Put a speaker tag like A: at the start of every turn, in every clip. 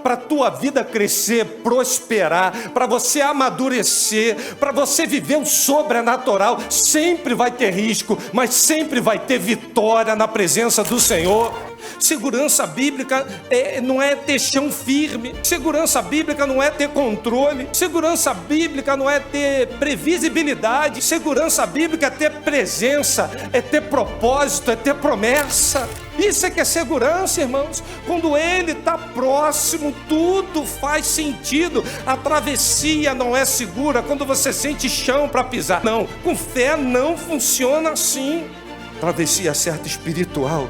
A: para a tua vida crescer, prosperar, para você amadurecer, para você viver o sobrenatural, sempre vai ter risco, mas sempre vai ter vitória na presença do Senhor. Segurança bíblica não é ter chão firme. Segurança bíblica não é ter controle. Segurança bíblica não é ter previsibilidade. Segurança bíblica é ter presença, é ter propósito, é ter promessa. Isso é que é segurança, irmãos. Quando Ele está próximo, tudo faz sentido. A travessia não é segura quando você sente chão para pisar. Não, com fé não funciona assim. Travessia certa espiritual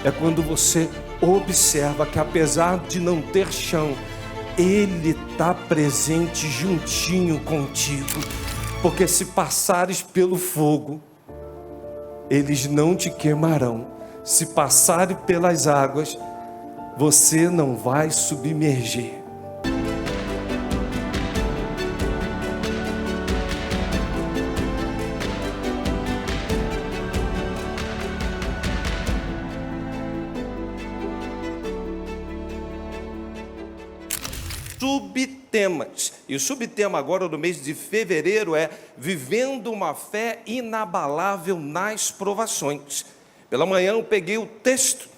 A: é quando você observa que, apesar de não ter chão, Ele está presente juntinho contigo. Porque se passares pelo fogo, eles não te queimarão. Se passares pelas águas, você não vai submergir. Subtemas. E o subtema agora do mês de fevereiro é vivendo uma fé inabalável nas provações. Pela manhã eu peguei o texto,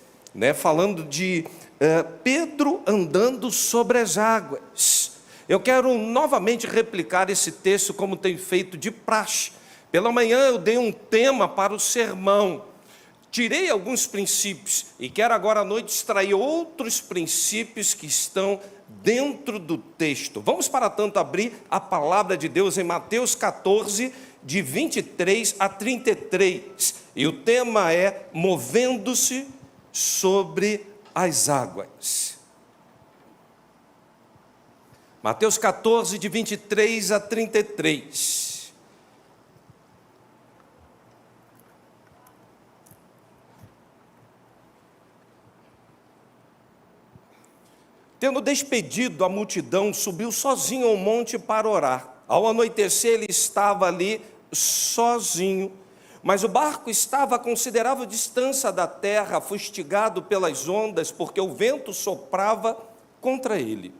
A: falando de Pedro andando sobre as águas. Eu quero novamente replicar esse texto como tenho feito de praxe. Pela manhã eu dei um tema para o sermão. Tirei alguns princípios e quero agora à noite extrair outros princípios que estão dentro do texto. Vamos, para tanto, abrir a palavra de Deus em Mateus 14, de 23 a 33. E o tema é movendo-se sobre as águas. Mateus 14, de 23 a 33. Tendo despedido a multidão, subiu sozinho ao monte para orar. Ao anoitecer, ele estava ali sozinho, mas o barco estava a considerável distância da terra, fustigado pelas ondas, porque o vento soprava contra ele.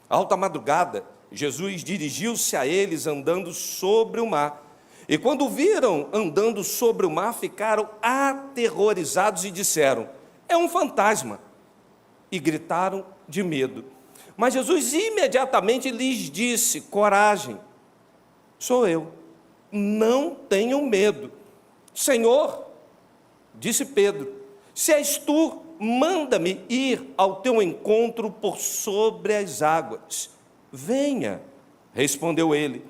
A: Alta madrugada, Jesus dirigiu-se a eles andando sobre o mar. E quando o viram andando sobre o mar, ficaram aterrorizados e disseram: é um fantasma. E gritaram de medo. Mas Jesus imediatamente lhes disse: coragem, sou eu, não tenham medo. Senhor, disse Pedro, se és tu, manda-me ir ao teu encontro por sobre as águas. Venha, respondeu ele.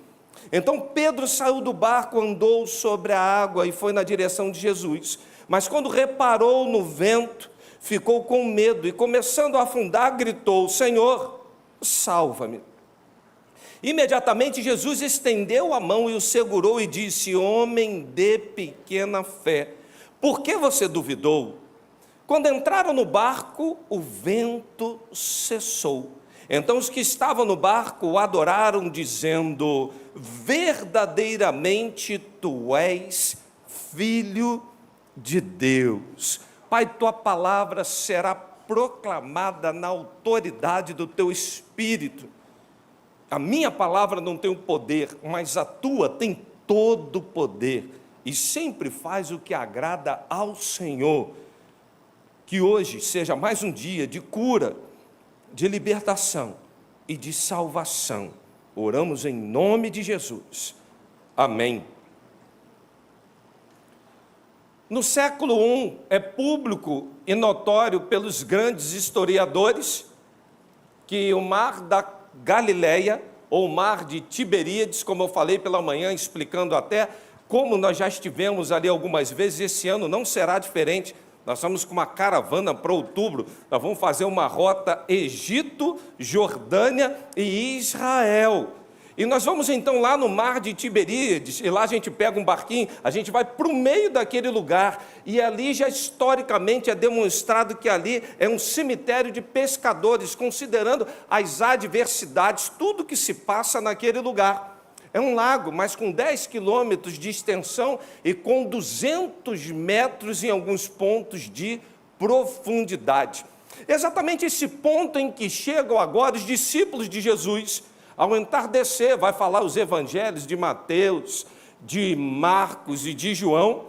A: Então Pedro saiu do barco, andou sobre a água e foi na direção de Jesus. Mas quando reparou no vento, ficou com medo e, começando a afundar, gritou: Senhor, salva-me. Imediatamente Jesus estendeu a mão e o segurou e disse: homem de pequena fé, por que você duvidou? Quando entraram no barco, o vento cessou. Então os que estavam no barco o adoraram, dizendo: verdadeiramente tu és Filho de Deus. Pai, tua palavra será proclamada na autoridade do teu Espírito. A minha palavra não tem o poder, mas a tua tem todo o poder e sempre faz o que agrada ao Senhor. Que hoje seja mais um dia de cura, de libertação e de salvação. Oramos em nome de Jesus. Amém. No século I, é público e notório pelos grandes historiadores que o mar da Galileia, ou mar de Tiberíades, como eu falei pela manhã, explicando até como nós já estivemos ali algumas vezes, esse ano não será diferente. Nós estamos com uma caravana para outubro, nós vamos fazer uma rota Egito, Jordânia e Israel. E nós vamos então lá no mar de Tiberíades, e lá a gente pega um barquinho, a gente vai para o meio daquele lugar, e ali já historicamente é demonstrado que ali é um cemitério de pescadores, considerando as adversidades, tudo que se passa naquele lugar. É um lago, mas com 10 quilômetros de extensão e com 200 metros em alguns pontos de profundidade. Exatamente esse ponto em que chegam agora os discípulos de Jesus, ao entardecer, vai falar os evangelhos de Mateus, de Marcos e de João.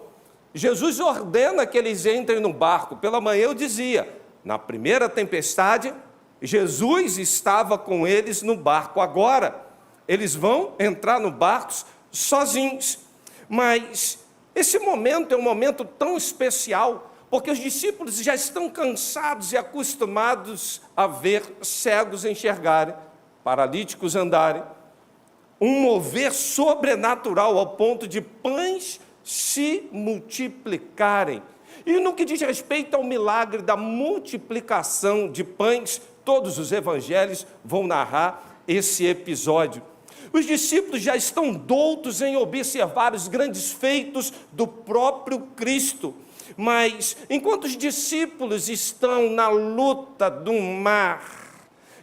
A: Jesus ordena que eles entrem no barco. Pela manhã eu dizia, na primeira tempestade, Jesus estava com eles no barco. Agora, eles vão entrar no barco sozinhos. Mas esse momento é um momento tão especial, porque os discípulos já estão cansados e acostumados a ver cegos enxergarem, paralíticos andarem, um mover sobrenatural ao ponto de pães se multiplicarem. E no que diz respeito ao milagre da multiplicação de pães, todos os evangelhos vão narrar esse episódio. Os discípulos já estão doutos em observar os grandes feitos do próprio Cristo. Mas, enquanto os discípulos estão na luta do mar,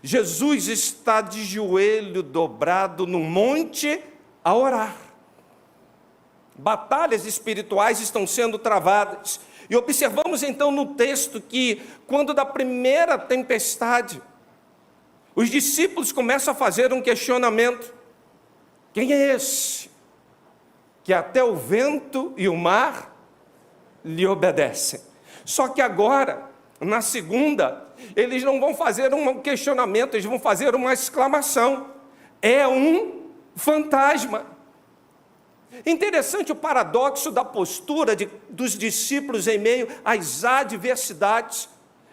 A: Jesus está de joelho dobrado no monte a orar. Batalhas espirituais estão sendo travadas. E observamos então no texto que, quando da primeira tempestade, os discípulos começam a fazer um questionamento. Quem é esse que até o vento e o mar lhe obedecem? Só que agora, na segunda, eles não vão fazer um questionamento, eles vão fazer uma exclamação. É um fantasma. Interessante o paradoxo da postura dos discípulos em meio às adversidades.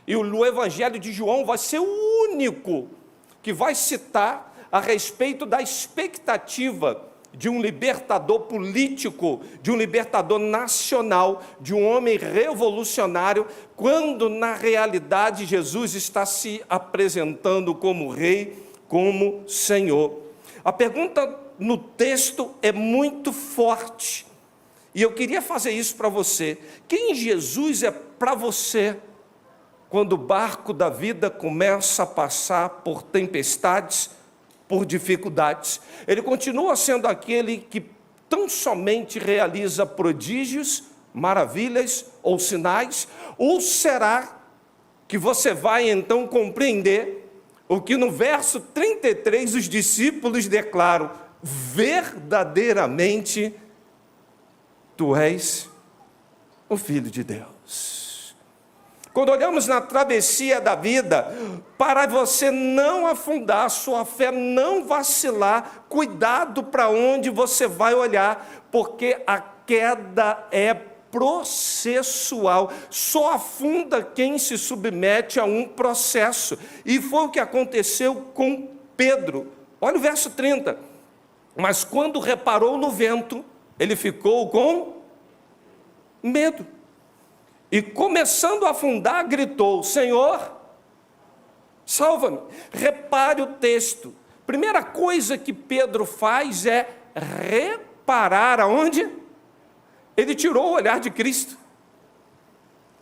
A: E o Evangelho de João vai ser o único que vai citar a respeito da expectativa de um libertador político, de um libertador nacional, de um homem revolucionário, quando na realidade Jesus está se apresentando como rei, como Senhor. A pergunta no texto é muito forte, e eu queria fazer isso para você. Quem Jesus é para você quando o barco da vida começa a passar por tempestades, por dificuldades? Ele continua sendo aquele que tão somente realiza prodígios, maravilhas ou sinais? Ou será que você vai então compreender o que no verso 33 os discípulos declaram: verdadeiramente tu és o Filho de Deus? Quando olhamos na travessia da vida, para você não afundar, sua fé não vacilar, cuidado para onde você vai olhar, porque a queda é processual. Só afunda quem se submete a um processo. E foi o que aconteceu com Pedro. Olha o verso 30. Mas quando reparou no vento, ele ficou com medo. E começando a afundar, gritou: Senhor, salva-me. Repare o texto. Primeira coisa que Pedro faz é reparar aonde? Ele tirou o olhar de Cristo.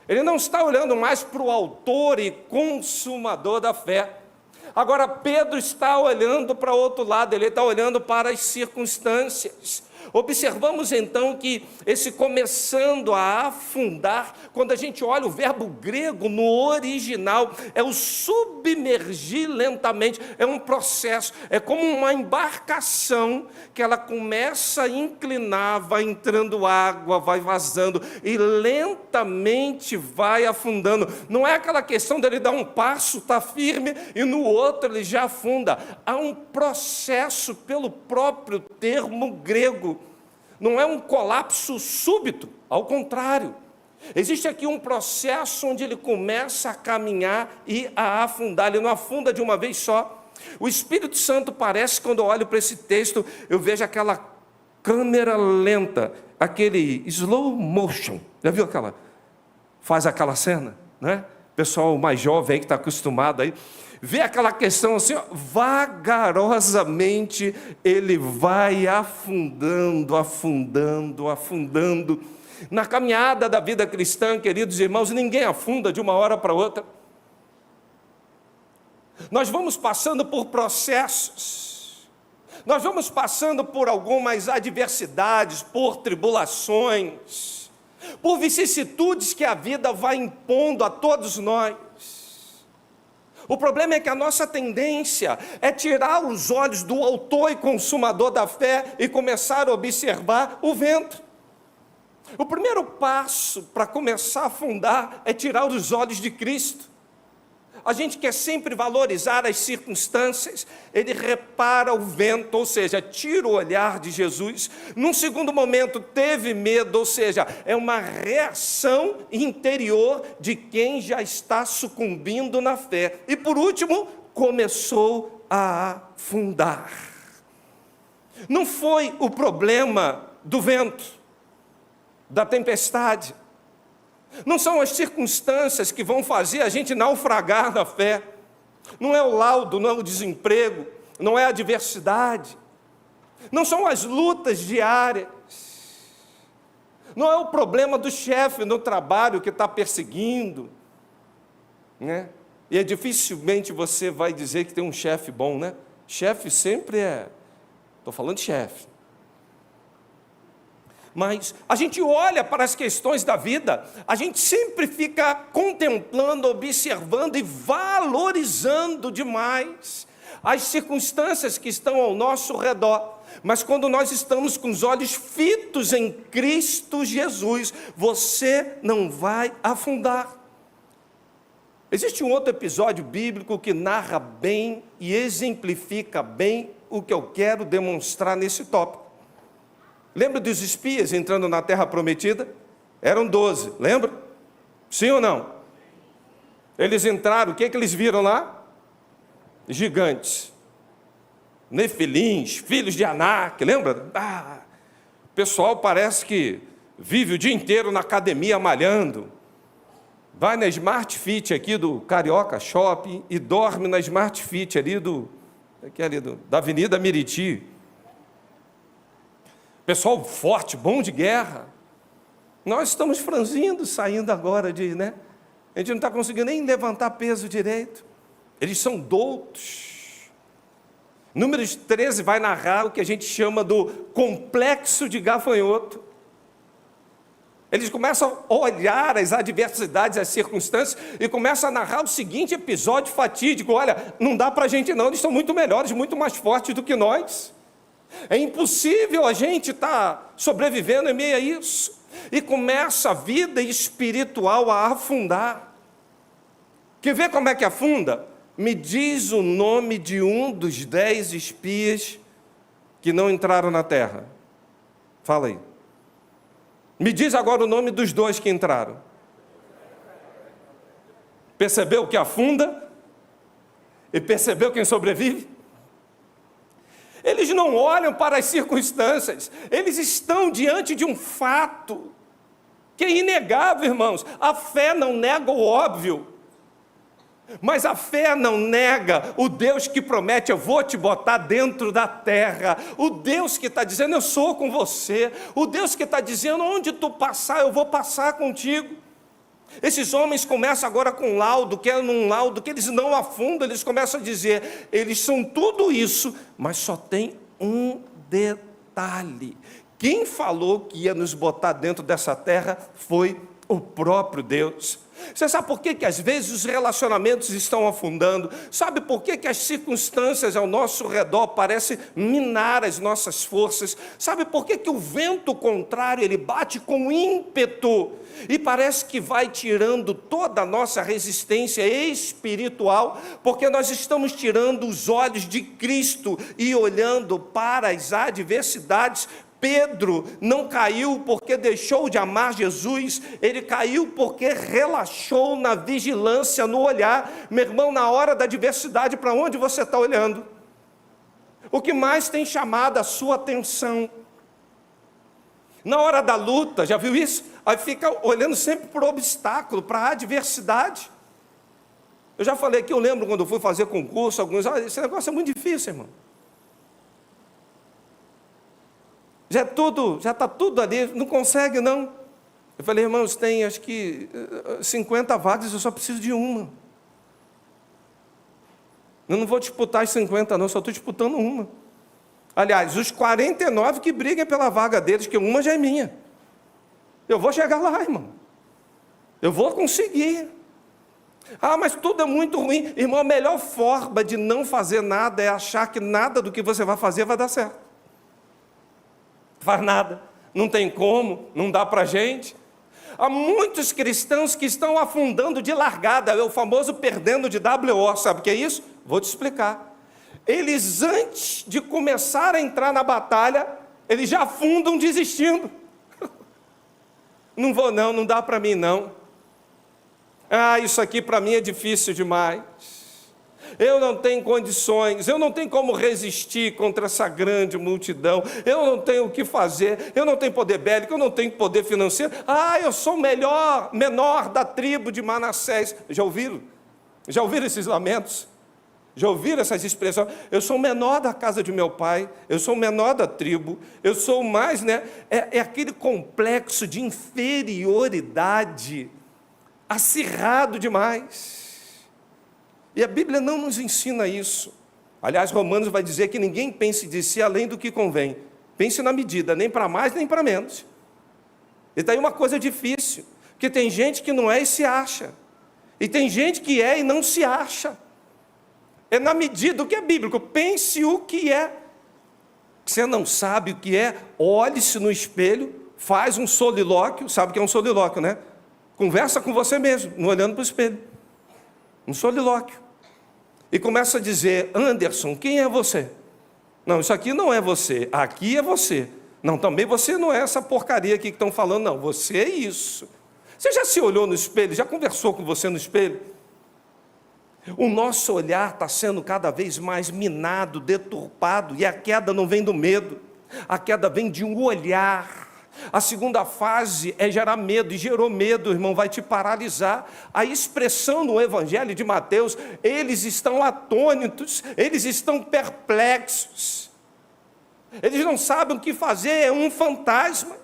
A: Ele não está olhando mais para o autor e consumador da fé. Agora Pedro está olhando para o outro lado, ele está olhando para as circunstâncias. Observamos então que esse começando a afundar, quando a gente olha o verbo grego no original, é o submergir lentamente, é um processo, é como uma embarcação que ela começa a inclinar, vai entrando água, vai vazando e lentamente vai afundando. Não é aquela questão dele dar um passo, está firme e no outro ele já afunda. Há um processo pelo próprio termo grego. Não é um colapso súbito, ao contrário. Existe aqui um processo onde ele começa a caminhar e a afundar. Ele não afunda de uma vez só. O Espírito Santo parece, quando eu olho para esse texto, eu vejo aquela câmera lenta, aquele slow motion. Já viu aquela? Faz aquela cena, né? O pessoal mais jovem aí que está acostumado aí, vê aquela questão assim, ó, vagarosamente ele vai afundando, afundando, afundando. Na caminhada da vida cristã, queridos irmãos, ninguém afunda de uma hora para outra. Nós vamos passando por processos, nós vamos passando por algumas adversidades, por tribulações, por vicissitudes que a vida vai impondo a todos nós. O problema é que a nossa tendência é tirar os olhos do autor e consumador da fé e começar a observar o vento. O primeiro passo para começar a afundar é tirar os olhos de Cristo. A gente quer sempre valorizar as circunstâncias, ele repara o vento, ou seja, tira o olhar de Jesus. Num segundo momento, teve medo, ou seja, é uma reação interior de quem já está sucumbindo na fé. E por último, começou a afundar. Não foi o problema do vento, da tempestade. Não são as circunstâncias que vão fazer a gente naufragar na fé. Não é o laudo, não é o desemprego, não é a adversidade. Não são as lutas diárias. Não é o problema do chefe no trabalho que está perseguindo, né? E dificilmente você vai dizer que tem um chefe bom, né? Chefe sempre é... Estou falando de chefe. Mas a gente olha para as questões da vida, a gente sempre fica contemplando, observando e valorizando demais as circunstâncias que estão ao nosso redor. Mas quando nós estamos com os olhos fitos em Cristo Jesus, você não vai afundar. Existe um outro episódio bíblico que narra bem e exemplifica bem o que eu quero demonstrar nesse tópico. Lembra dos espias entrando na terra prometida? Eram 12, lembra? Sim ou não? Eles entraram, o que eles viram lá? Gigantes. Nefilins, filhos de Anak, lembra? O pessoal parece que vive o dia inteiro na academia malhando. Vai na Smart Fit aqui do Carioca Shopping e dorme na Smart Fit ali da Avenida Miriti. Pessoal forte, bom de guerra. Nós estamos franzindo, saindo agora né? A gente não está conseguindo nem levantar peso direito. Eles são doutos. Números 13 vai narrar o que a gente chama do complexo de gafanhoto. Eles começam a olhar as adversidades, as circunstâncias, e começam a narrar o seguinte episódio fatídico. Olha, não dá para a gente não, eles estão muito melhores, muito mais fortes do que nós. É impossível a gente estar sobrevivendo em meio a isso. E começa a vida espiritual a afundar. Quer ver como é que afunda? Me diz o nome de um dos 10 espias que não entraram na terra. Fala aí. Me diz agora o nome dos 2 que entraram. Percebeu que afunda? E percebeu quem sobrevive? Eles não olham para as circunstâncias, eles estão diante de um fato que é inegável, irmãos. A fé não nega o óbvio, mas a fé não nega o Deus que promete: eu vou te botar dentro da terra. O Deus que está dizendo: eu sou com você. O Deus que está dizendo: onde tu passar, eu vou passar contigo. Esses homens começam agora com um laudo, que é num laudo que eles não afundam. Eles começam a dizer: eles são tudo isso, mas só tem um detalhe. Quem falou que ia nos botar dentro dessa terra foi o próprio Deus. Você sabe por que às vezes os relacionamentos estão afundando? Sabe por que as circunstâncias ao nosso redor parecem minar as nossas forças? Sabe por que o vento contrário, ele bate com ímpeto e parece que vai tirando toda a nossa resistência espiritual? Porque nós estamos tirando os olhos de Cristo e olhando para as adversidades. Pedro não caiu porque deixou de amar Jesus, ele caiu porque relaxou na vigilância, no olhar. Meu irmão, na hora da adversidade, para onde você está olhando? O que mais tem chamado a sua atenção? Na hora da luta, já viu isso? Aí fica olhando sempre para o obstáculo, para a adversidade. Eu já falei aqui, eu lembro quando eu fui fazer concurso, alguns, esse negócio é muito difícil, irmão. Já está tudo ali, não consegue não. Eu falei: irmãos, tem acho que 50 vagas, eu só preciso de uma. Eu não vou disputar as 50 não, só estou disputando uma. Aliás, os 49 que briguem pela vaga deles, que uma já é minha. Eu vou chegar lá, irmão. Eu vou conseguir. Ah, mas tudo é muito ruim. Irmão, a melhor forma de não fazer nada é achar que nada do que você vai fazer vai dar certo. Faz nada, não tem como, não dá para gente. Há muitos cristãos que estão afundando de largada, é o famoso perdendo de WO, sabe o que é isso? Vou te explicar. Eles, antes de começar a entrar na batalha, eles já afundam desistindo. Não vou não, não dá para mim não. Ah, isso aqui para mim é difícil demais. Eu não tenho condições, eu não tenho como resistir contra essa grande multidão, eu não tenho o que fazer, eu não tenho poder bélico, eu não tenho poder financeiro. Ah, eu sou o menor da tribo de Manassés. Já ouviram? Já ouviram esses lamentos? Já ouviram essas expressões? Eu sou o menor da casa de meu pai, eu sou o menor da tribo, eu sou o mais, né? É aquele complexo de inferioridade acirrado demais. E a Bíblia não nos ensina isso. Aliás, Romanos vai dizer que ninguém pense de si além do que convém. Pense na medida, nem para mais nem para menos. E está aí uma coisa difícil, porque tem gente que não é e se acha. E tem gente que é e não se acha. É na medida, o que é bíblico, pense o que é. Você não sabe o que é, olhe-se no espelho, faz um solilóquio, sabe o que é um solilóquio, né? Conversa com você mesmo, não olhando para o espelho. Um solilóquio. E começa a dizer, Anderson, quem é você? Não, isso aqui não é você, aqui é você. Não, também você não é essa porcaria aqui que estão falando, não, você é isso. Você já se olhou no espelho, já conversou com você no espelho? O nosso olhar está sendo cada vez mais minado, deturpado, e a queda não vem do medo, a queda vem de um olhar. A segunda fase é gerar medo, e gerou medo, irmão, vai te paralisar. A expressão no Evangelho de Mateus, eles estão atônitos, eles estão perplexos, eles não sabem o que fazer, é um fantasma.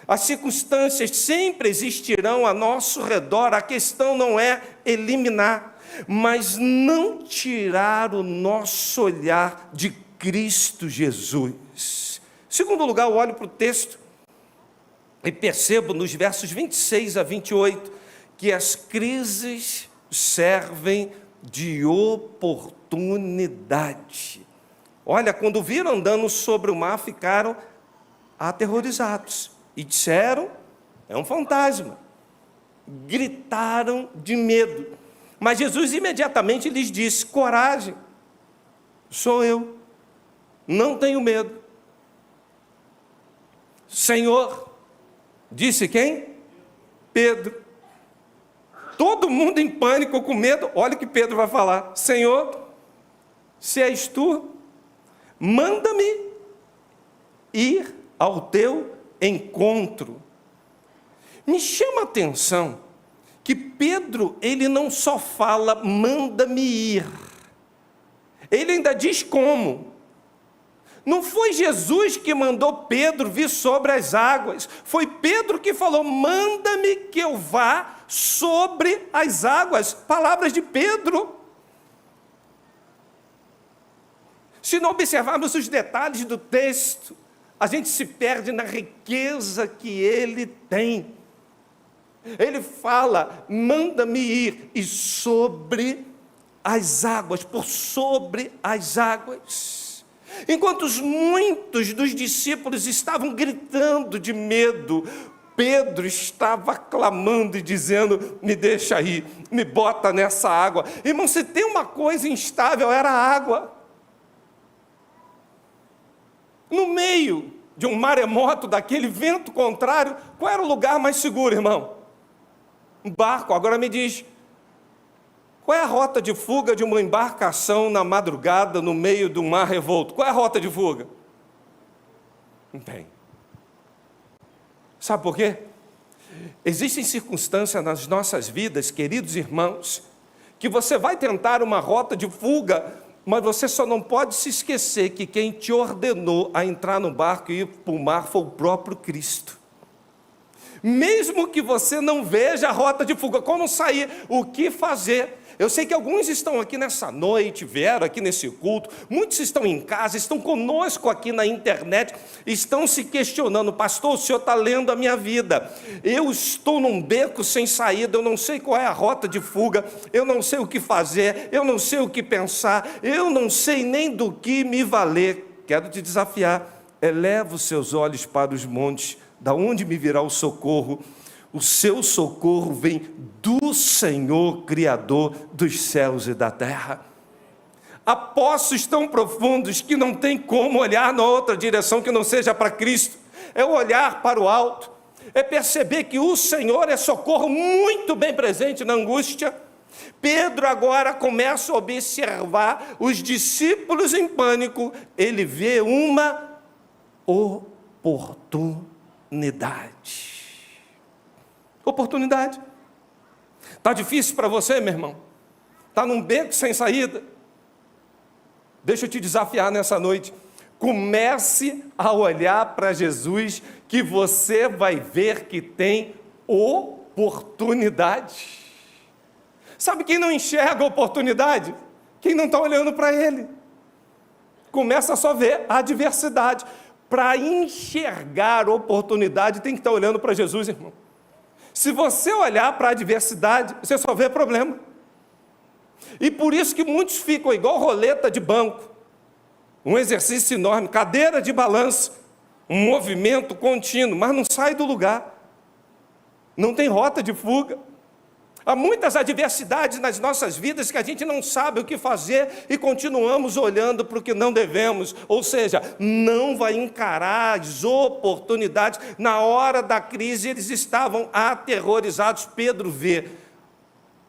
A: As circunstâncias sempre existirão a nosso redor, a questão não é eliminar, mas não tirar o nosso olhar de Cristo Jesus. Em segundo lugar, eu olho para o texto e percebo nos versos 26 a 28 que as crises servem de oportunidade. Olha, quando viram andando sobre o mar, ficaram aterrorizados e disseram, é um fantasma. Gritaram de medo. Mas Jesus imediatamente lhes disse, coragem, sou eu, não tenho medo. Senhor, disse quem? Pedro. Todo mundo em pânico, com medo. Olha o que Pedro vai falar. Senhor, se és tu, manda-me ir ao teu encontro. Me chama a atenção que Pedro, ele não só fala, manda-me ir. Ele ainda diz como. Não foi Jesus que mandou Pedro vir sobre as águas. Foi Pedro que falou, manda-me que eu vá sobre as águas. Palavras de Pedro. Se não observarmos os detalhes do texto, a gente se perde na riqueza que ele tem. Ele fala, manda-me ir, e sobre as águas, por sobre as águas. Enquanto muitos dos discípulos estavam gritando de medo, Pedro estava clamando e dizendo, me deixa aí, me bota nessa água. Irmão, se tem uma coisa instável, era a água. No meio de um maremoto, daquele vento contrário, qual era o lugar mais seguro, irmão? Um barco. Agora me diz, qual é a rota de fuga de uma embarcação na madrugada, no meio do mar revolto? Qual é a rota de fuga? Não tem. Sabe por quê? Existem circunstâncias nas nossas vidas, queridos irmãos, que você vai tentar uma rota de fuga, mas você só não pode se esquecer que quem te ordenou a entrar no barco e ir para o mar foi o próprio Cristo. Mesmo que você não veja a rota de fuga, como sair, o que fazer, Eu sei que alguns estão aqui nessa noite, vieram aqui nesse culto, muitos estão em casa, estão conosco aqui na internet, estão se questionando: pastor, o senhor está lendo a minha vida, eu estou num beco sem saída, eu não sei qual é a rota de fuga, eu não sei o que fazer, eu não sei o que pensar, eu não sei nem do que me valer. Quero te desafiar: eleva os seus olhos para os montes, da onde me virá o socorro? O seu socorro vem do Senhor, Criador dos céus e da terra. Há poços tão profundos que não tem como olhar na outra direção que não seja para Cristo. É olhar para o alto, é perceber que o Senhor é socorro muito bem presente na angústia. Pedro agora começa a observar os discípulos em pânico. Ele vê uma oportunidade. Oportunidade. Está difícil para você, meu irmão? Está num beco sem saída? Deixa eu te desafiar nessa noite. Comece a olhar para Jesus, que você vai ver que tem oportunidade. Sabe quem não enxerga a oportunidade? Quem não está olhando para Ele. Começa a só ver a adversidade. Para enxergar oportunidade, tem que estar olhando para Jesus, irmão. Se você olhar para a adversidade, você só vê problema. E por isso que muitos ficam igual roleta de banco. Um exercício enorme, cadeira de balanço, um movimento contínuo, mas não sai do lugar. Não tem rota de fuga. Há muitas adversidades nas nossas vidas que a gente não sabe o que fazer e continuamos olhando para o que não devemos, ou seja, não vai encarar as oportunidades. Na hora da crise eles estavam aterrorizados. Pedro vê: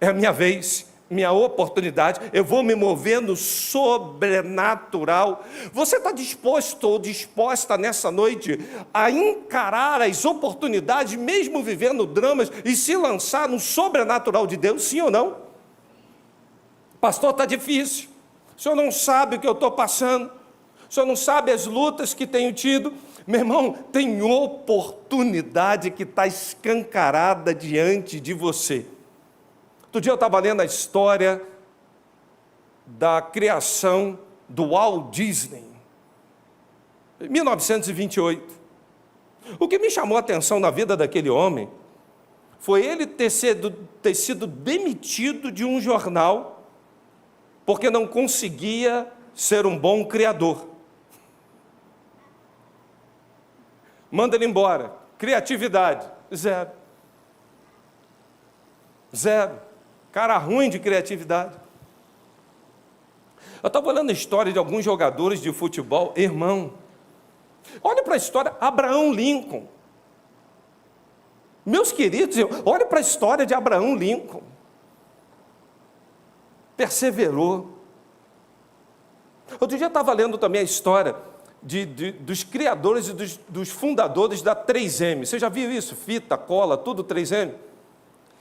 A: é a minha vez, minha oportunidade, eu vou me mover no sobrenatural. Você está disposto ou disposta nessa noite a encarar as oportunidades, mesmo vivendo dramas, e se lançar no sobrenatural de Deus, sim ou não? Pastor, está difícil, o senhor não sabe o que eu estou passando, o senhor não sabe as lutas que tenho tido. Meu irmão, tem oportunidade que está escancarada diante de você. Outro dia eu estava lendo a história da criação do Walt Disney, em 1928. O que me chamou a atenção na vida daquele homem foi ele ter sido demitido de um jornal porque não conseguia ser um bom criador. Manda ele embora. Criatividade, zero. Zero. Cara ruim de criatividade. Eu estava olhando a história de alguns jogadores de futebol. Irmão, olha para a história. Abraão Lincoln. Meus queridos, olha para a história de Abraão Lincoln. Perseverou. Outro dia eu estava lendo também a história dos criadores e dos fundadores da 3M. Você já viu isso? Fita, cola, tudo 3M.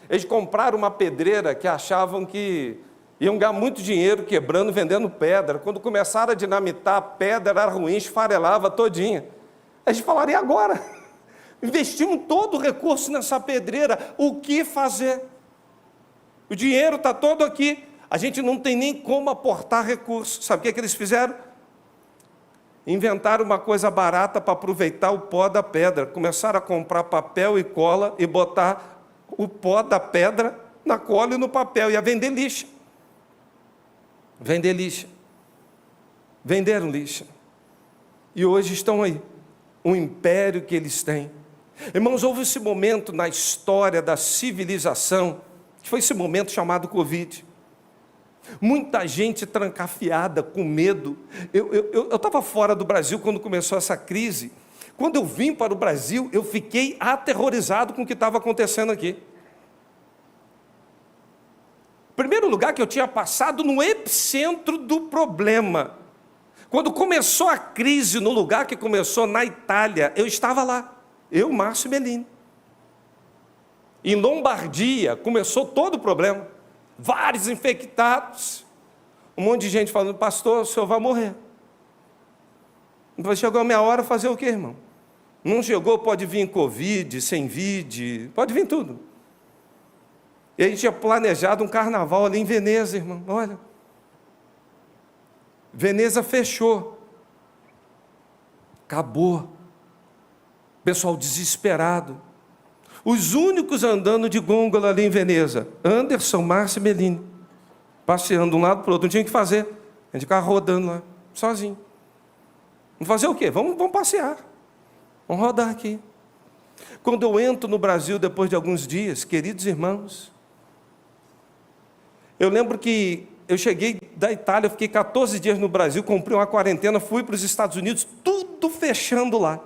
A: Eles compraram uma pedreira que achavam que iam ganhar muito dinheiro quebrando, vendendo pedra. Quando começaram a dinamitar, a pedra era ruim, esfarelava todinha. Eles falaram: e agora? Investimos todo o recurso nessa pedreira, o que fazer? O dinheiro está todo aqui, a gente não tem nem como aportar recursos. Sabe o que eles fizeram? Inventaram uma coisa barata para aproveitar o pó da pedra. Começaram a comprar papel e cola e botar o pó da pedra na cola e no papel, e a vender lixa. Vender lixa. Venderam lixa. E hoje estão aí, um império que eles têm. Irmãos, houve esse momento na história da civilização, que foi esse momento chamado Covid. Muita gente trancafiada, com medo. Eu estava fora do Brasil quando começou essa crise. Quando eu vim para o Brasil, eu fiquei aterrorizado com o que estava acontecendo aqui. Primeiro lugar, que eu tinha passado no epicentro do problema. Quando começou a crise, no lugar que começou, na Itália, eu estava lá. Eu, Márcio Bellini. Em Lombardia, começou todo o problema. Vários infectados. Um monte de gente falando: pastor, o senhor vai morrer. Chegou a minha hora, fazer o quê, irmão? Não chegou, pode vir Covid, sem vide, pode vir tudo. E a gente tinha planejado um carnaval ali em Veneza, irmão. Olha, Veneza fechou. Acabou. Pessoal desesperado. Os únicos andando de gôndola ali em Veneza, Anderson, Márcio e Meline, passeando de um lado para o outro, não tinha o que fazer. A gente ficava rodando lá, sozinho. Vamos fazer o quê? Vamos passear. Vamos rodar aqui. Quando eu entro no Brasil, depois de alguns dias, queridos irmãos, eu lembro que eu cheguei da Itália, fiquei 14 dias no Brasil, cumpri uma quarentena, fui para os Estados Unidos, tudo fechando lá.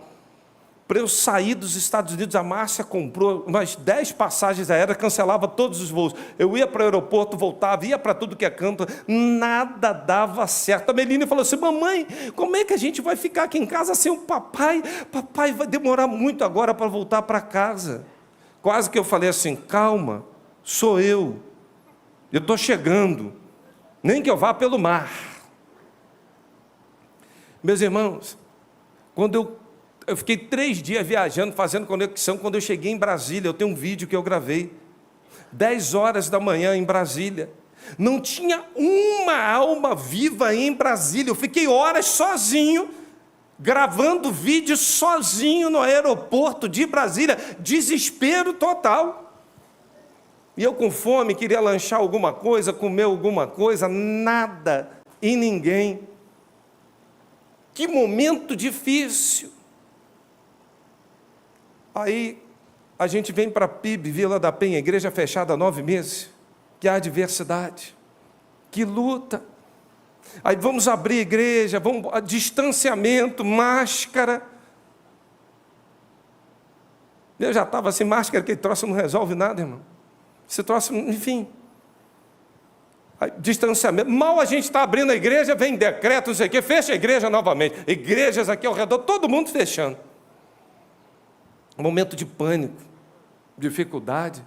A: Para eu sair dos Estados Unidos, a Márcia comprou umas 10 passagens aéreas, cancelava todos os voos. Eu ia para o aeroporto, voltava, ia para tudo que é canto, nada dava certo. A Meline falou assim: mamãe, como é que a gente vai ficar aqui em casa sem o papai? Papai vai demorar muito agora para voltar para casa. Quase que eu falei assim: calma, sou eu estou chegando, nem que eu vá pelo mar. Meus irmãos, quando eu fiquei 3 dias viajando, fazendo conexão. Quando eu cheguei em Brasília, eu tenho um vídeo que eu gravei, 10 horas da manhã em Brasília, não tinha uma alma viva em Brasília. Eu fiquei horas sozinho, gravando vídeo sozinho no aeroporto de Brasília, desespero total. E eu com fome, queria lanchar alguma coisa, comer alguma coisa, nada e ninguém. Que momento difícil. Aí a gente vem para a PIB, Vila da Penha, igreja fechada há 9 meses. Que adversidade, que luta. Aí vamos abrir a igreja, distanciamento, máscara. Eu já estava assim, máscara, que troço não resolve nada, irmão. Esse troço, enfim. Aí, distanciamento. Mal a gente está abrindo a igreja, vem decreto, não sei o quê, fecha a igreja novamente. Igrejas aqui ao redor, todo mundo fechando. Momento de pânico, dificuldade.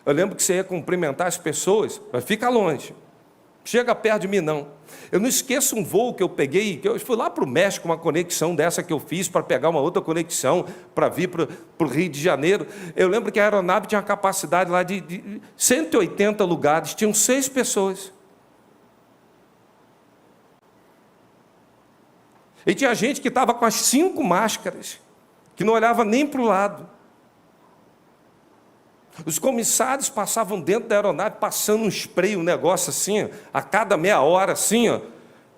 A: Eu lembro que você ia cumprimentar as pessoas, mas fica longe, chega perto de mim não. Eu não esqueço um voo que eu peguei, que eu fui lá para o México, uma conexão dessa que eu fiz, para pegar uma outra conexão, para vir para o Rio de Janeiro. Eu lembro que a aeronave tinha uma capacidade lá de 180 lugares, tinham 6 pessoas. E tinha gente que estava com as 5 máscaras, que não olhava nem para o lado. Os comissários passavam dentro da aeronave, passando um spray, um negócio assim, a cada meia hora, assim, ó.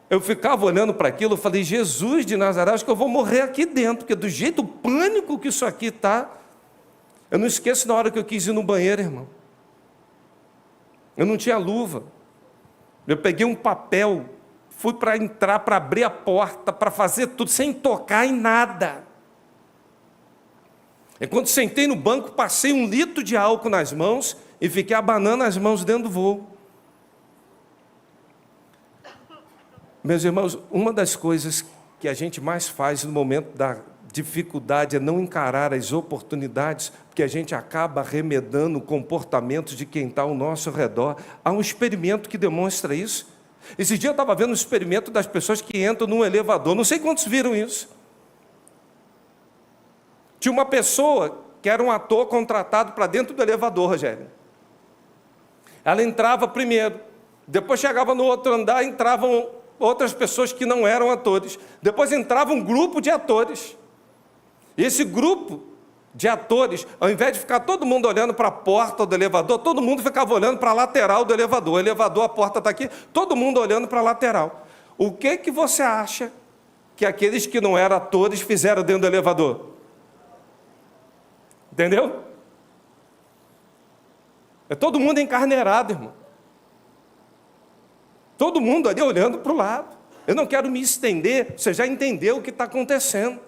A: Eu ficava olhando para aquilo, eu falei: Jesus de Nazaré, acho que eu vou morrer aqui dentro, porque do jeito pânico que isso aqui está. Eu não esqueço na hora que eu quis ir no banheiro, irmão. Eu não tinha luva. Eu peguei um papel, fui para entrar, para abrir a porta, para fazer tudo, sem tocar em nada. E quando sentei no banco, passei 1 litro de álcool nas mãos e fiquei abanando as mãos dentro do voo. Meus irmãos, uma das coisas que a gente mais faz no momento da dificuldade é não encarar as oportunidades, porque a gente acaba remedando comportamentos de quem está ao nosso redor. Há um experimento que demonstra isso. Esse dia eu estava vendo um experimento das pessoas que entram num elevador, não sei quantos viram isso. Tinha uma pessoa que era um ator contratado para dentro do elevador, Rogério. Ela entrava primeiro, depois chegava no outro andar, entravam outras pessoas que não eram atores. Depois entrava um grupo de atores. E esse grupo de atores, ao invés de ficar todo mundo olhando para a porta do elevador, todo mundo ficava olhando para a lateral do elevador. O elevador, a porta está aqui, todo mundo olhando para a lateral. O que você acha que aqueles que não eram atores fizeram dentro do elevador? Entendeu? É todo mundo encarneirado, irmão. Todo mundo ali olhando para o lado. Eu não quero me estender, você já entendeu o que está acontecendo.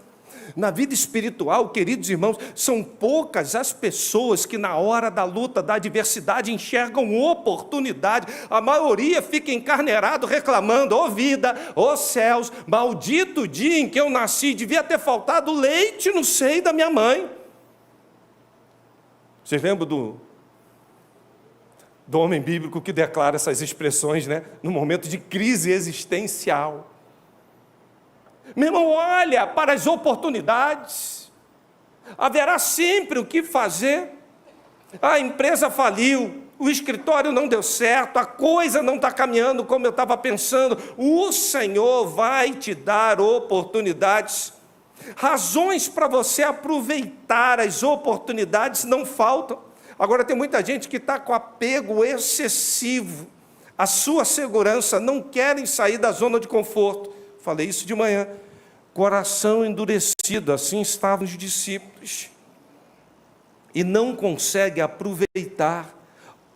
A: Na vida espiritual, queridos irmãos, são poucas as pessoas que na hora da luta, da adversidade, enxergam oportunidade. A maioria fica encarneirado reclamando: ó vida, ó céus, maldito o dia em que eu nasci, devia ter faltado leite no seio da minha mãe. Vocês lembram do homem bíblico que declara essas expressões, né? No momento de crise existencial. Meu irmão, olha para as oportunidades. Haverá sempre o que fazer. A empresa faliu, o escritório não deu certo, a coisa não está caminhando como eu estava pensando. O Senhor vai te dar oportunidades. Razões para você aproveitar as oportunidades não faltam. Agora tem muita gente que está com apego excessivo à sua segurança, não querem sair da zona de conforto. Falei isso de manhã. Coração endurecido, assim estavam os discípulos. E não consegue aproveitar.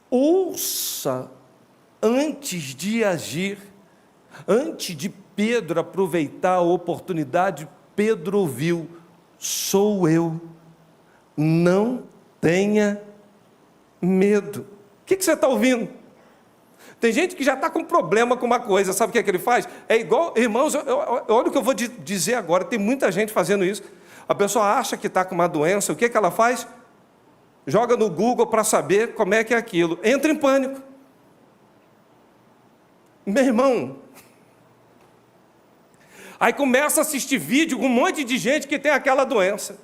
A: Ouça antes de agir. Antes de Pedro aproveitar a oportunidade, Pedro ouviu: sou eu, não tenha medo. O que você está ouvindo? Tem gente que já está com problema com uma coisa, sabe o que é que ele faz? É igual, irmãos, olha o que eu vou dizer agora, tem muita gente fazendo isso. A pessoa acha que está com uma doença, o que ela faz? Joga no Google para saber como é que é aquilo, entra em pânico. Meu irmão, aí começa a assistir vídeo com um monte de gente que tem aquela doença.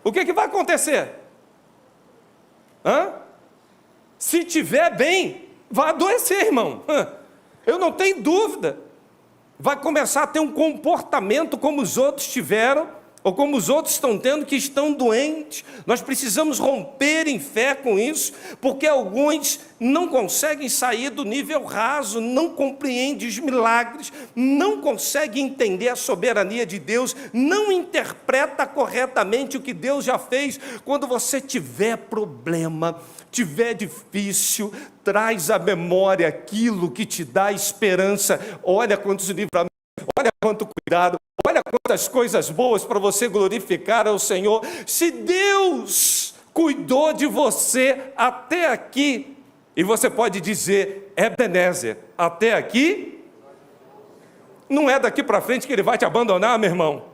A: O que vai acontecer? Se tiver bem, vai adoecer, irmão. Eu não tenho dúvida. Vai começar a ter um comportamento como os outros tiveram, ou como os outros estão tendo, que estão doentes. Nós precisamos romper em fé com isso, porque alguns não conseguem sair do nível raso, não compreendem os milagres, não conseguem entender a soberania de Deus, não interpreta corretamente o que Deus já fez. Quando você tiver problema, tiver difícil, traz à memória aquilo que te dá esperança. Olha quantos livramentos, olha quanto cuidado, olha quantas coisas boas para você glorificar ao Senhor. Se Deus cuidou de você até aqui, e você pode dizer: Ebenezer, até aqui, não é daqui para frente que Ele vai te abandonar, meu irmão.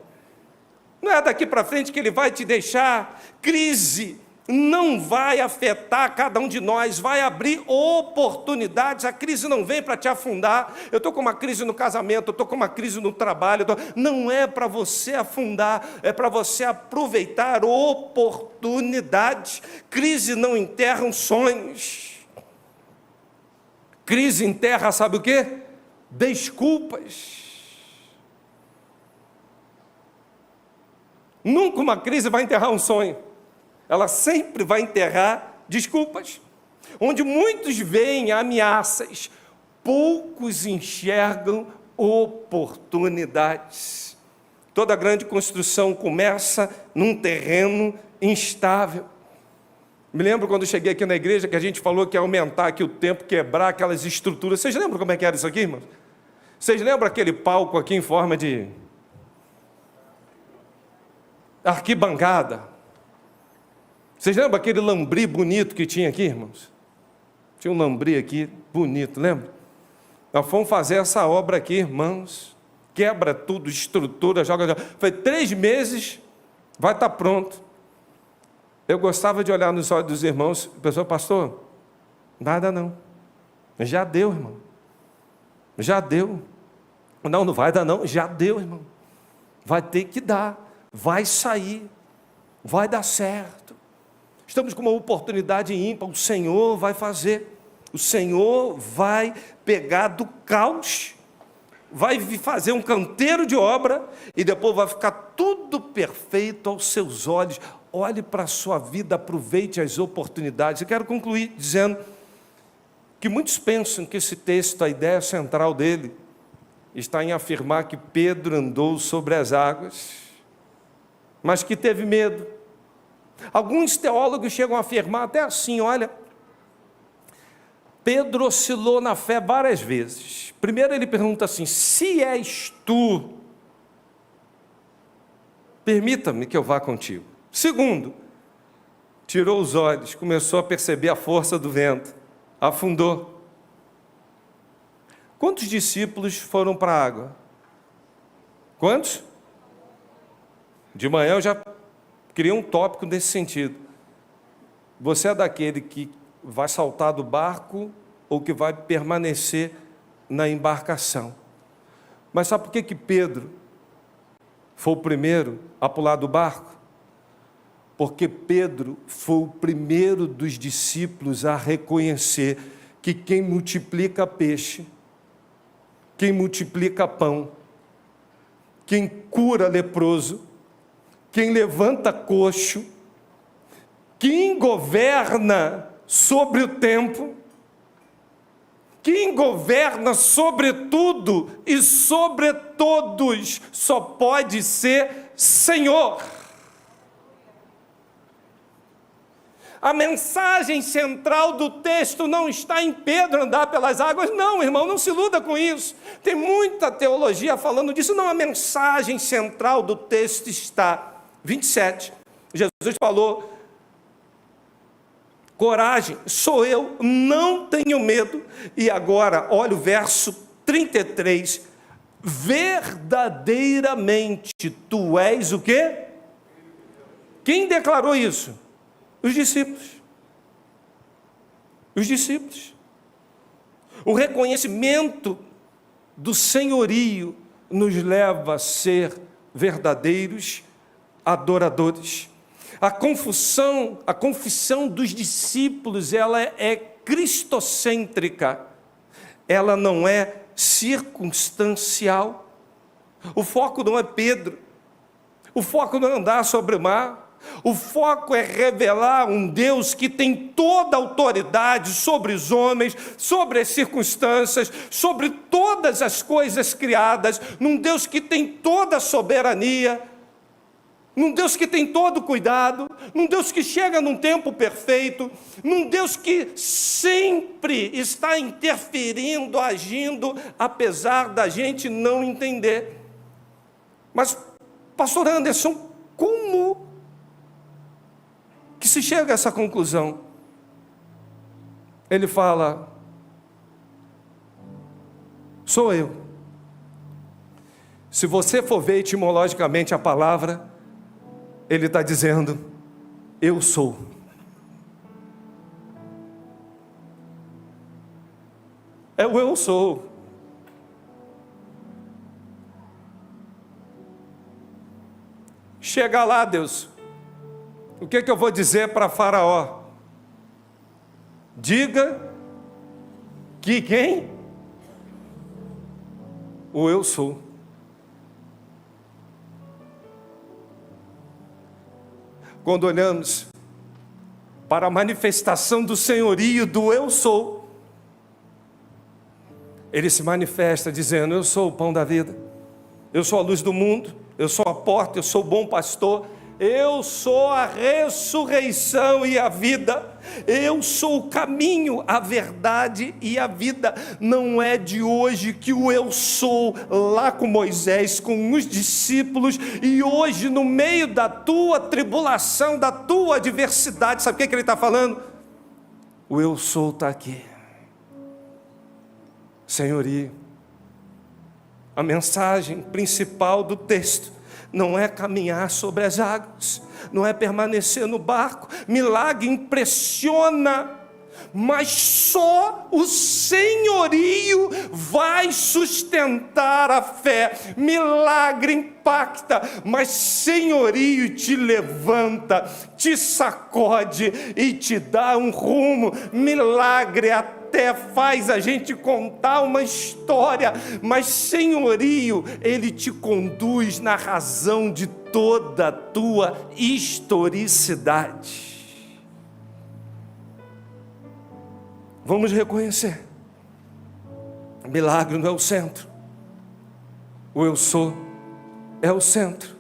A: Não é daqui para frente que Ele vai te deixar. Crise não vai afetar cada um de nós, vai abrir oportunidades. A crise não vem para te afundar. Eu estou com uma crise no casamento, eu estou com uma crise no trabalho. Não é para você afundar, é para você aproveitar oportunidades. Crise não enterra sonhos. Crise enterra, sabe o quê? Desculpas. Nunca uma crise vai enterrar um sonho. Ela sempre vai enterrar desculpas. Onde muitos veem ameaças, poucos enxergam oportunidades. Toda grande construção começa num terreno instável. Me lembro quando cheguei aqui na igreja que a gente falou que ia aumentar aqui o tempo, quebrar aquelas estruturas. Vocês lembram como é que era isso aqui, irmãos? Vocês lembram aquele palco aqui em forma de arquibancada? Vocês lembram aquele lambri bonito que tinha aqui, irmãos? Tinha um lambri aqui bonito, lembra? Nós fomos fazer essa obra aqui, irmãos. Quebra tudo, estrutura, joga. Foi 3 meses, vai estar pronto. Eu gostava de olhar nos olhos dos irmãos, a pessoa: pastor, nada não. Já deu, irmão. Já deu. Não vai dar não, já deu, irmão. Vai ter que dar, vai sair, vai dar certo. Estamos com uma oportunidade ímpar, o Senhor vai fazer. O Senhor vai pegar do caos, vai fazer um canteiro de obra, e depois vai ficar tudo perfeito aos seus olhos. Olhe para a sua vida, aproveite as oportunidades. Eu quero concluir dizendo que muitos pensam que esse texto, a ideia central dele, está em afirmar que Pedro andou sobre as águas, mas que teve medo. Alguns teólogos chegam a afirmar até assim: olha, Pedro oscilou na fé várias vezes. Primeiro ele pergunta assim: se és tu, permita-me que eu vá contigo. Segundo, tirou os olhos, começou a perceber a força do vento, afundou. Quantos discípulos foram para a água? Quantos? De manhã eu já criei um tópico nesse sentido. Você é daquele que vai saltar do barco ou que vai permanecer na embarcação? Mas sabe por que Pedro foi o primeiro a pular do barco? Porque Pedro foi o primeiro dos discípulos a reconhecer que quem multiplica peixe, quem multiplica pão, quem cura leproso, quem levanta coxo, quem governa sobre o tempo, quem governa sobre tudo e sobre todos, só pode ser Senhor. A mensagem central do texto não está em Pedro andar pelas águas. Não, irmão, não se iluda com isso. Tem muita teologia falando disso. Não, a mensagem central do texto está 27. Jesus falou: coragem, sou eu, não tenho medo. E agora, olha o verso 33. Verdadeiramente tu és o quê? Quem declarou isso? Os discípulos. Os discípulos. O reconhecimento do senhorio nos leva a ser verdadeiros adoradores. A confissão dos discípulos, ela é cristocêntrica. Ela não é circunstancial. O foco não é Pedro. O foco não é andar sobre o mar. O foco é revelar um Deus que tem toda a autoridade sobre os homens, sobre as circunstâncias, sobre todas as coisas criadas, num Deus que tem toda a soberania, num Deus que tem todo o cuidado, num Deus que chega num tempo perfeito, num Deus que sempre está interferindo, agindo, apesar da gente não entender. Mas, pastor Anderson, como que se chega a essa conclusão? Ele fala: sou eu. Se você for ver etimologicamente a palavra, ele está dizendo: eu sou. É o eu sou. Chega lá, Deus. O que eu vou dizer para Faraó? Diga que quem? O eu sou. Quando olhamos para a manifestação do senhorio do eu sou, ele se manifesta dizendo: eu sou o pão da vida, eu sou a luz do mundo, eu sou a porta, eu sou o bom pastor, eu sou a ressurreição e a vida, eu sou o caminho, a verdade e a vida. Não é de hoje que o eu sou, lá com Moisés, com os discípulos, e hoje no meio da tua tribulação, da tua adversidade, sabe o que ele está falando? O eu sou está aqui. Senhorio. A mensagem principal do texto não é caminhar sobre as águas, não é permanecer no barco. Milagre impressiona, mas só o senhorio vai sustentar a fé. Milagre impacta, mas senhorio te levanta, te sacode e te dá um rumo. Milagre até faz a gente contar uma história, mas senhorio, ele te conduz na razão de toda a tua historicidade. Vamos reconhecer: milagre não é o centro, o eu sou é o centro.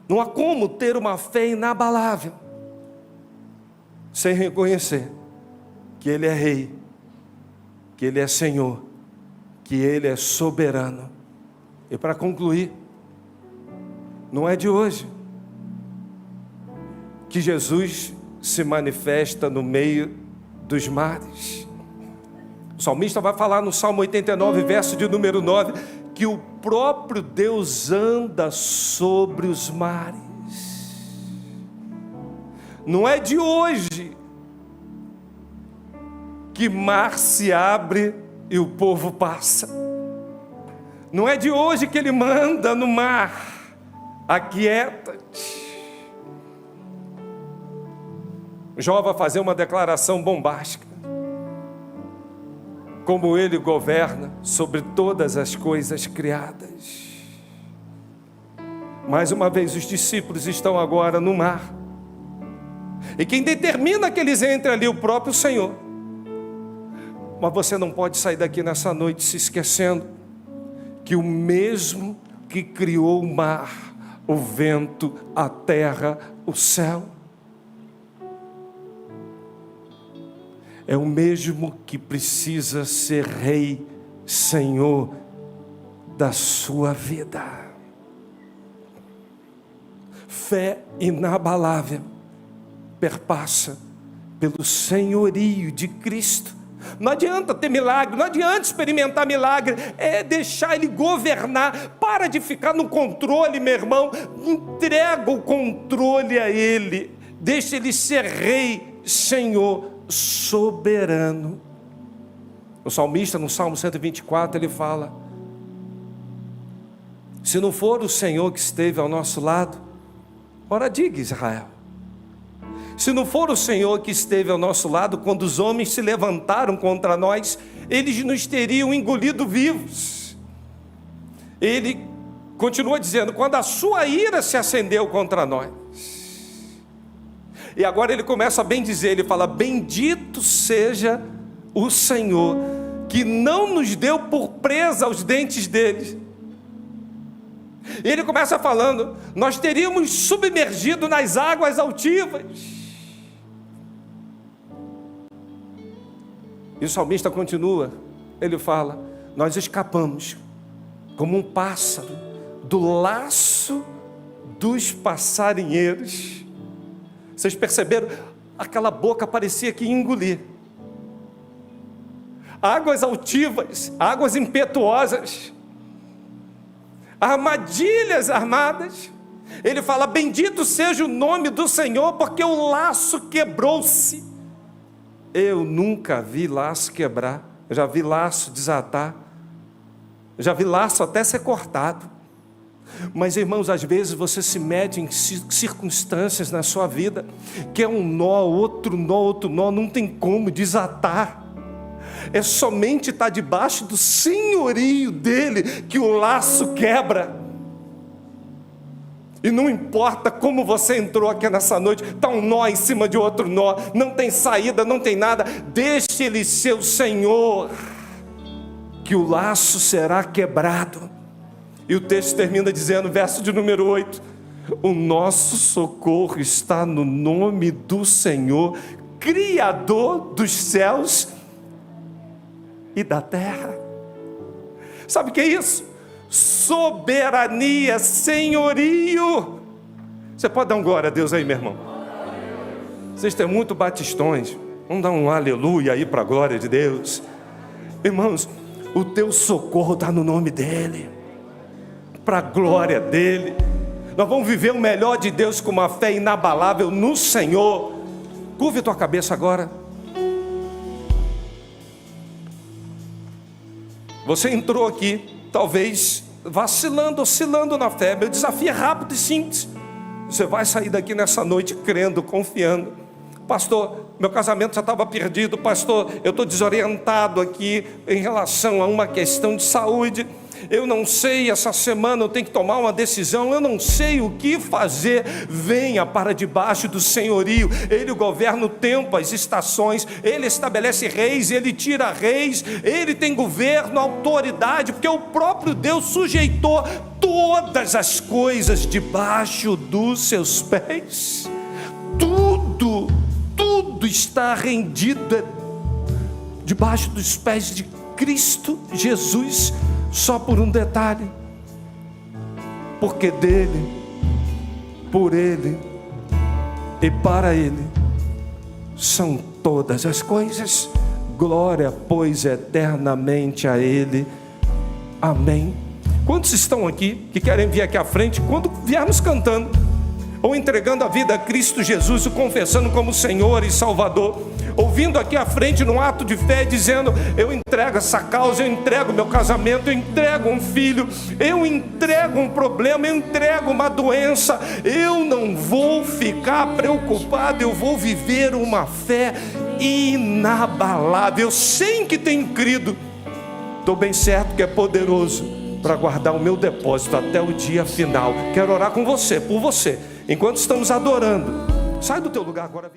A: Não há como ter uma fé inabalável sem reconhecer que Ele é Rei, que Ele é Senhor, que Ele é soberano. E para concluir, não é de hoje que Jesus se manifesta no meio dos mares. O salmista vai falar no Salmo 89, verso de número 9, que o próprio Deus anda sobre os mares. Não é de hoje que mar se abre e o povo passa. Não é de hoje que ele manda no mar: aquieta-te. Jó vai fazer uma declaração bombástica. Como ele governa sobre todas as coisas criadas. Mais uma vez, os discípulos estão agora no mar. E quem determina que eles entrem ali é o próprio Senhor. Mas você não pode sair daqui nessa noite se esquecendo que o mesmo que criou o mar, o vento, a terra, o céu, é o mesmo que precisa ser Rei, Senhor da sua vida. Fé inabalável perpassa pelo senhorio de Cristo. Não adianta ter milagre, não adianta experimentar milagre, é deixar Ele governar. Para de ficar no controle, meu irmão, entrega o controle a Ele, deixa Ele ser Rei, Senhor, soberano. O salmista, no Salmo 124, ele fala: se não for o Senhor que esteve ao nosso lado, ora diga, Israel, se não for o Senhor que esteve ao nosso lado, quando os homens se levantaram contra nós, eles nos teriam engolido vivos. Ele continua dizendo: quando a sua ira se acendeu contra nós. E agora ele começa a bem dizer, ele fala: bendito seja o Senhor, que não nos deu por presa aos dentes dele. E ele começa falando: nós teríamos submergido nas águas altivas. E o salmista continua, ele fala: nós escapamos como um pássaro do laço dos passarinheiros. Vocês perceberam? Aquela boca parecia que ia engolir. Águas altivas, águas impetuosas, armadilhas armadas. Ele fala: bendito seja o nome do Senhor, porque o laço quebrou-se. Eu nunca vi laço quebrar. Eu já vi laço desatar. Eu já vi laço até ser cortado. Mas, irmãos, às vezes você se mete em circunstâncias na sua vida, que é um nó, outro nó, não tem como desatar. É somente estar debaixo do senhorio dele que o laço quebra. E não importa como você entrou aqui nessa noite, está um nó em cima de outro nó, não tem saída, não tem nada, deixe ele ser o Senhor, que o laço será quebrado. E o texto termina dizendo, verso de número 8: o nosso socorro está no nome do Senhor, Criador dos céus e da terra. Sabe o que é isso? Soberania, senhorio. Você pode dar um glória a Deus aí, meu irmão? Vocês têm muito batistões. Vamos dar um aleluia aí para a glória de Deus. Irmãos, o teu socorro está no nome dEle, para a glória dEle. Nós vamos viver o melhor de Deus com uma fé inabalável no Senhor. Curve a tua cabeça agora. Você entrou aqui, talvez vacilando, oscilando na fé. Meu desafio é rápido e simples. Você vai sair daqui nessa noite crendo, confiando. Pastor, meu casamento já estava perdido. Pastor, eu estou desorientado aqui em relação a uma questão de saúde. Eu não sei, essa semana eu tenho que tomar uma decisão, eu não sei o que fazer. Venha para debaixo do senhorio. Ele governa o tempo, as estações, Ele estabelece reis, Ele tira reis, Ele tem governo, autoridade, porque o próprio Deus sujeitou todas as coisas debaixo dos seus pés. Tudo está rendido debaixo dos pés de Cristo Jesus. Só por um detalhe: porque dele, por ele e para ele são todas as coisas. Glória, pois, eternamente a ele. Amém. Quantos estão aqui que querem vir aqui à frente? Quando viermos cantando, ou entregando a vida a Cristo Jesus, o confessando como Senhor e Salvador, ouvindo aqui à frente num ato de fé, dizendo: eu entrego essa causa, eu entrego meu casamento, eu entrego um filho, eu entrego um problema, eu entrego uma doença, eu não vou ficar preocupado, eu vou viver uma fé inabalável, sem que tenho crido, estou bem certo que é poderoso para guardar o meu depósito até o dia final. Quero orar com você, por você, enquanto estamos adorando. Sai do teu lugar agora.